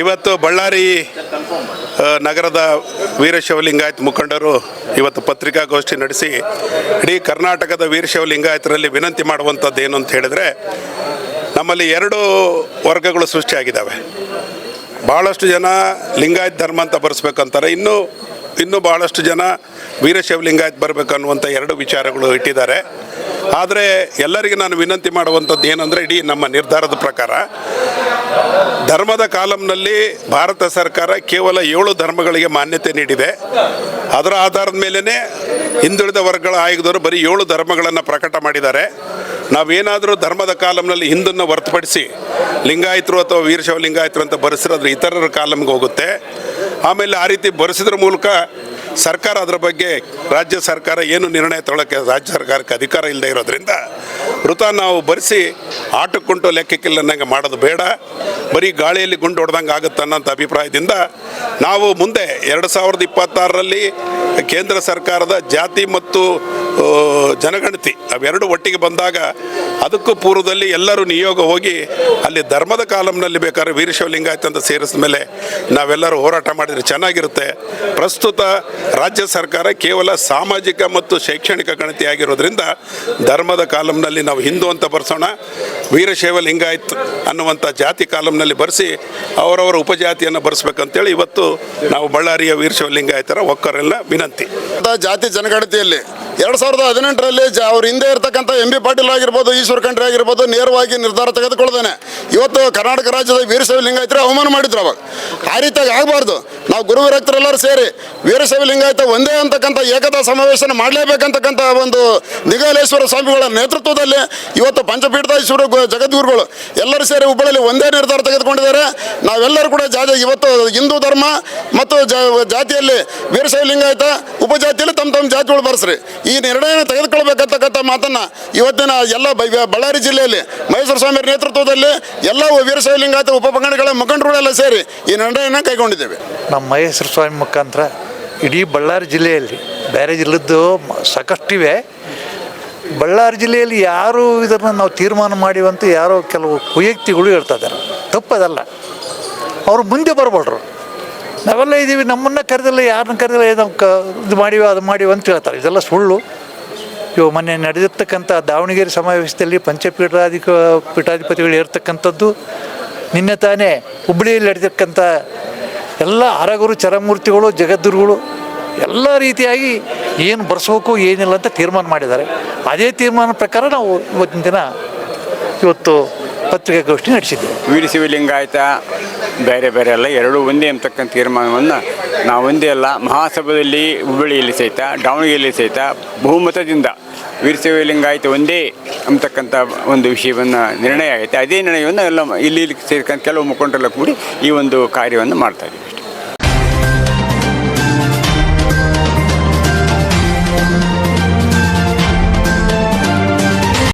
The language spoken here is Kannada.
ಇವತ್ತು ಬಳ್ಳಾರಿ ನಗರದ ವೀರಶೈವ ಲಿಂಗಾಯತ ಮುಖಂಡರು ಇವತ್ತು ಪತ್ರಿಕಾಗೋಷ್ಠಿ ನಡೆಸಿ ಇಡೀ ಕರ್ನಾಟಕದ ವೀರಶೈವ ಲಿಂಗಾಯತರಲ್ಲಿ ವಿನಂತಿ ಮಾಡುವಂಥದ್ದು ಏನು ಅಂತ ಹೇಳಿದರೆ, ನಮ್ಮಲ್ಲಿ ಎರಡು ವರ್ಗಗಳು ಸೃಷ್ಟಿಯಾಗಿದ್ದಾವೆ. ಭಾಳಷ್ಟು ಜನ ಲಿಂಗಾಯತ ಧರ್ಮ ಅಂತ ಬರೆಸ್ಬೇಕಂತಾರೆ, ಇನ್ನೂ ಭಾಳಷ್ಟು ಜನ ವೀರಶೈವ ಲಿಂಗಾಯತ ಬರಬೇಕು ಅನ್ನುವಂಥ ಎರಡು ವಿಚಾರಗಳು ಇಟ್ಟಿದ್ದಾರೆ. ಆದರೆ ಎಲ್ಲರಿಗೆ ನಾನು ವಿನಂತಿ ಮಾಡುವಂಥದ್ದು ಏನಂದರೆ, ಇಡೀ ನಮ್ಮ ನಿರ್ಧಾರದ ಪ್ರಕಾರ ಧರ್ಮದ ಕಾಲಂನಲ್ಲಿ ಭಾರತ ಸರ್ಕಾರ ಕೇವಲ 7 ಧರ್ಮಗಳಿಗೆ ಮಾನ್ಯತೆ ನೀಡಿದೆ. ಅದರ ಆಧಾರದ ಮೇಲೇ ಹಿಂದುಳಿದ ವರ್ಗಗಳ ಆಯೋಗದವರು ಬರೀ 7 ಧರ್ಮಗಳನ್ನು ಪ್ರಕಟ ಮಾಡಿದ್ದಾರೆ. ನಾವೇನಾದರೂ ಧರ್ಮದ ಕಾಲಂನಲ್ಲಿ ಹಿಂದನ್ನು ಹೊರತುಪಡಿಸಿ ಲಿಂಗಾಯತರು ಅಥವಾ ವೀರಶೈವ ಲಿಂಗಾಯತರು ಅಂತ ಬರೆಸಿರೋದ್ರೆ ಇತರರ ಕಾಲಂಗೆ ಹೋಗುತ್ತೆ. ಆಮೇಲೆ ಆ ರೀತಿ ಬರೆಸಿದ್ರ ಮೂಲಕ ಸರ್ಕಾರ ಅದರ ಬಗ್ಗೆ ರಾಜ್ಯ ಸರ್ಕಾರ ಏನು ನಿರ್ಣಯ ತೊಗೊಳ್ಳೋಕ್ಕೆ ರಾಜ್ಯ ಸರ್ಕಾರಕ್ಕೆ ಅಧಿಕಾರ ಇಲ್ಲದೆ ಇರೋದ್ರಿಂದ ವೃತ ನಾವು ಬರೆಸಿ ಆಟಕ್ಕುಂಟು ಲೆಕ್ಕಕ್ಕಿಲ್ಲದಂಗೆ ಮಾಡೋದು ಬೇಡ, ಬರೀ ಗಾಳಿಯಲ್ಲಿ ಗುಂಡು ಹೊಡೆದಂಗೆ ಆಗುತ್ತೆ ಅನ್ನೋಂಥ ಅಭಿಪ್ರಾಯದಿಂದ ನಾವು ಮುಂದೆ 2026ರಲ್ಲಿ ಕೇಂದ್ರ ಸರ್ಕಾರದ ಜಾತಿ ಮತ್ತು ಜನಗಣತಿ ಅವೆರಡು ಒಟ್ಟಿಗೆ ಬಂದಾಗ ಅದಕ್ಕೂ ಪೂರ್ವದಲ್ಲಿ ಎಲ್ಲರೂ ನಿಯೋಗ ಹೋಗಿ ಅಲ್ಲಿ ಧರ್ಮದ ಕಾಲಂನಲ್ಲಿ ಬೇಕಾದ್ರೆ ವೀರಶೈವ ಲಿಂಗಾಯತ ಅಂತ ಸೇರಿಸಿದ ಮೇಲೆ ನಾವೆಲ್ಲರೂ ಹೋರಾಟ ಮಾಡಿದರೆ ಚೆನ್ನಾಗಿರುತ್ತೆ. ಪ್ರಸ್ತುತ ರಾಜ್ಯ ಸರ್ಕಾರ ಕೇವಲ ಸಾಮಾಜಿಕ ಮತ್ತು ಶೈಕ್ಷಣಿಕ ಗಣತಿ ಆಗಿರೋದ್ರಿಂದ ಧರ್ಮದ ಕಾಲಂನಲ್ಲಿ ನಾವು ಹಿಂದೂ ಅಂತ ಬರ್ಸೋಣ, ವೀರಶೈವ ಲಿಂಗಾಯತ್ ಅನ್ನುವಂಥ ಜಾತಿ ಕಾಲಂನಲ್ಲಿ ಬರೆಸಿ ಅವರವರ ಉಪಜಾತಿಯನ್ನು ಬರೆಸ್ಬೇಕಂತೇಳಿ ಇವತ್ತು ನಾವು ಬಳ್ಳಾರಿಯ ವೀರಶೈವ ಲಿಂಗಾಯತರ ಒಕ್ಕರೆಲ್ಲ ವಿನಂತಿ. ಜಾತಿ ಜನಗಣತಿಯಲ್ಲಿ 2018ರಲ್ಲಿ ಅವ್ರ ಹಿಂದೆ ಇರ್ತಕ್ಕಂಥ MB ಪಾಟೀಲ್ ಆಗಿರ್ಬೋದು, ಈಶ್ವರ್ ಖಂಡ್ರೆ ಆಗಿರ್ಬೋದು, ನೇರವಾಗಿ ನಿರ್ಧಾರ ತೆಗೆದುಕೊಳ್ಳದೇನೆ ಇವತ್ತು ಕರ್ನಾಟಕ ರಾಜ್ಯದ ವೀರಶೈವ ಲಿಂಗಾಯತರು ಅವಮಾನ ಮಾಡಿದ್ರು. ಅವಾಗ ಆ ರೀತಿಯಾಗಿ ಆಗಬಾರ್ದು. ನಾವು ಗುರು ವಿರಕ್ತರೆಲ್ಲರೂ ಸೇರಿ ವೀರಶೈವ ಲಿಂಗಾಯತ ಒಂದೇ ಅಂತಕ್ಕಂಥ ಏಕತಾ ಸಮಾವೇಶನ ಮಾಡಲೇಬೇಕಂತಕ್ಕಂಥ ಒಂದು ನಿಗಾಲೇಶ್ವರ ಸ್ವಾಮಿಗಳ ನೇತೃತ್ವದಲ್ಲಿ ಇವತ್ತು ಪಂಚಪೀಠಾಧೀಶ್ವರ ಜಗದ್ಗುರುಗಳು ಎಲ್ಲರೂ ಸೇರಿ ಹುಬ್ಬಳ್ಳಿಯಲ್ಲಿ ಒಂದೇ ನಿರ್ಧಾರ ತೆಗೆದುಕೊಂಡಿದ್ದಾರೆ. ನಾವೆಲ್ಲರೂ ಕೂಡ ಇವತ್ತು ಹಿಂದೂ ಧರ್ಮ ಮತ್ತು ಜಾತಿಯಲ್ಲಿ ವೀರಶೈವ ಲಿಂಗಾಯತ ಉಪಜಾತಿಯಲ್ಲಿ ತಮ್ಮ ಜಾತಿಗಳು ಬರೆಸ್ರಿ ಈ ನಿರ್ಣಯ ತೆಗೆದುಕೊಳ್ಬೇಕಂತಕ್ಕಂಥ ಮಾತನ್ನು ಇವತ್ತಿನ ಎಲ್ಲ ಬಳ್ಳಾರಿ ಜಿಲ್ಲೆಯಲ್ಲಿ ಮಹೇಶ್ವರ ಸ್ವಾಮಿ ನೇತೃತ್ವದಲ್ಲಿ ಎಲ್ಲ ವೀರಶೈವ ಲಿಂಗಾಯತ ಉಪಪಂಗಡಗಳ ಮುಖಂಡರುಗಳೆಲ್ಲ ಸೇರಿ ಈ ನಿರ್ಣಯನ ಕೈಗೊಂಡಿದ್ದೇವೆ. ನಮ್ಮ ಮಹೇಶ್ವರ ಸ್ವಾಮಿ ಮುಖಾಂತರ ಇಡೀ ಬಳ್ಳಾರಿ ಜಿಲ್ಲೆಯಲ್ಲಿ ಬೇರೆ ಜಿಲ್ಲೆದ್ದು ಸಾಕಷ್ಟಿವೆ. ಬಳ್ಳಾರಿ ಜಿಲ್ಲೆಯಲ್ಲಿ ಯಾರು ಇದನ್ನು ನಾವು ತೀರ್ಮಾನ ಮಾಡಿವಂತ ಯಾರೋ ಕೆಲವು ಕುಯುಕ್ತಿಗಳು ಹೇಳ್ತಾ ಇದ್ದಾರೆ. ತಪ್ಪದಲ್ಲ, ಅವರು ಮುಂದೆ ಬರ್ಬೋಡ್ರು. ನಾವೆಲ್ಲ ಇದ್ದೀವಿ, ನಮ್ಮನ್ನು ಕರೆದಿಲ್ಲ, ಯಾರನ್ನ ಕರೆದಿಲ್ಲ, ನಾವು ಇದು ಮಾಡಿವಿ ಅದು ಮಾಡಿವಿ ಅಂತ ಹೇಳ್ತಾರೆ. ಇದೆಲ್ಲ ಸುಳ್ಳು. ಇವು ಮೊನ್ನೆ ನಡೆದಿರ್ತಕ್ಕಂಥ ದಾವಣಗೆರೆ ಸಮಾವೇಶದಲ್ಲಿ ಪೀಠಾಧಿಪತಿಗಳು ಇರ್ತಕ್ಕಂಥದ್ದು, ನಿನ್ನೆ ತಾನೇ ಹುಬ್ಬಳ್ಳಿಯಲ್ಲಿ ನಡೆದಿರ್ತಕ್ಕಂಥ ಎಲ್ಲ ಹರಗುರು ಚರಮೂರ್ತಿಗಳು ಜಗದ್ಗುರುಗಳು ಎಲ್ಲ ರೀತಿಯಾಗಿ ಏನು ಬರ್ಸ್ಬೇಕು ಏನಿಲ್ಲ ಅಂತ ತೀರ್ಮಾನ ಮಾಡಿದ್ದಾರೆ. ಅದೇ ತೀರ್ಮಾನ ಪ್ರಕಾರ ನಾವು ಇವತ್ತಿನ ದಿನ ಪತ್ರಿಕಾಗೋಷ್ಠಿ ನಡೆಸಿದ್ದೇವೆ. ವೀರಶೈವ ಲಿಂಗಾಯತ ಬೇರೆ ಬೇರೆ ಅಲ್ಲ, ಎರಡೂ ಒಂದೇ ಅಂತಕ್ಕಂಥ ತೀರ್ಮಾನವನ್ನು ನಾವು ಒಂದೇ ಅಲ್ಲ, ಮಹಾಸಭಾದಲ್ಲಿ ಹುಬ್ಬಳ್ಳಿಯಲ್ಲಿ ಸಹಿತ ದಾವಣಗೆರೆಯಲ್ಲಿ ಸಹಿತ ಬಹುಮತದಿಂದ ವೀರಶೈವ ಲಿಂಗಾಯತ ಒಂದೇ ಅಂತಕ್ಕಂಥ ಒಂದು ವಿಷಯವನ್ನು ನಿರ್ಣಯ ಆಗೈತೆ. ಅದೇ ನಿರ್ಣಯವನ್ನು ಎಲ್ಲ ಇಲ್ಲಿ ಸೇರ್ಕೊಂಡು ಕೆಲವು ಮುಖಂಡರೆಲ್ಲ ಕೂಡಿ ಈ ಒಂದು ಕಾರ್ಯವನ್ನು ಮಾಡ್ತಾಯಿದ್ದೀವಿ.